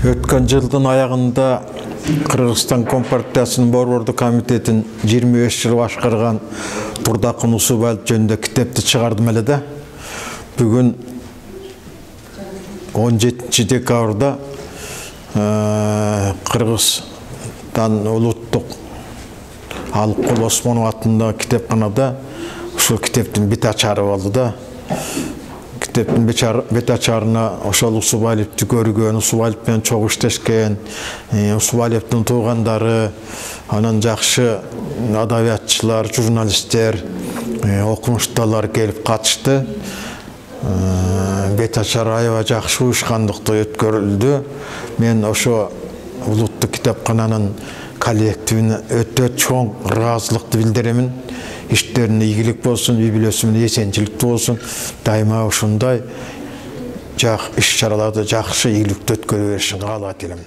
Өткен жылдың аяғында Қырғызстан Компартиясының Борбордук комитетин 25 жыл башкарган Турдакын Усубаев жөнүндө китепти чыгардым эле да. Бүгүн 17 декабрда Кыргызстан улуттук Алыккул Осмонов атындагы китепканада ушул китептин бет ачары болду да. Китептин бет ачарына ошол Усубаевди көргөн, Усубаев менен чогуу иштешкен, Усубаевдин туугандары, анан жакшы адабиятчылар, журналисттер, окумуштуулар келип катышты. Бет ачар аябай жакшы уюшкандыкта өткөрүлдү. Мен ошо улуттук китепкананын коллективине өтө чоң ыраазычылыкты билдиремин. İşlerine iyilik olsun, bibliosunda esençilikte olsun, daima ушундай iş çaralarda жақсы iyilikte ötkөрө беришин каалап келем.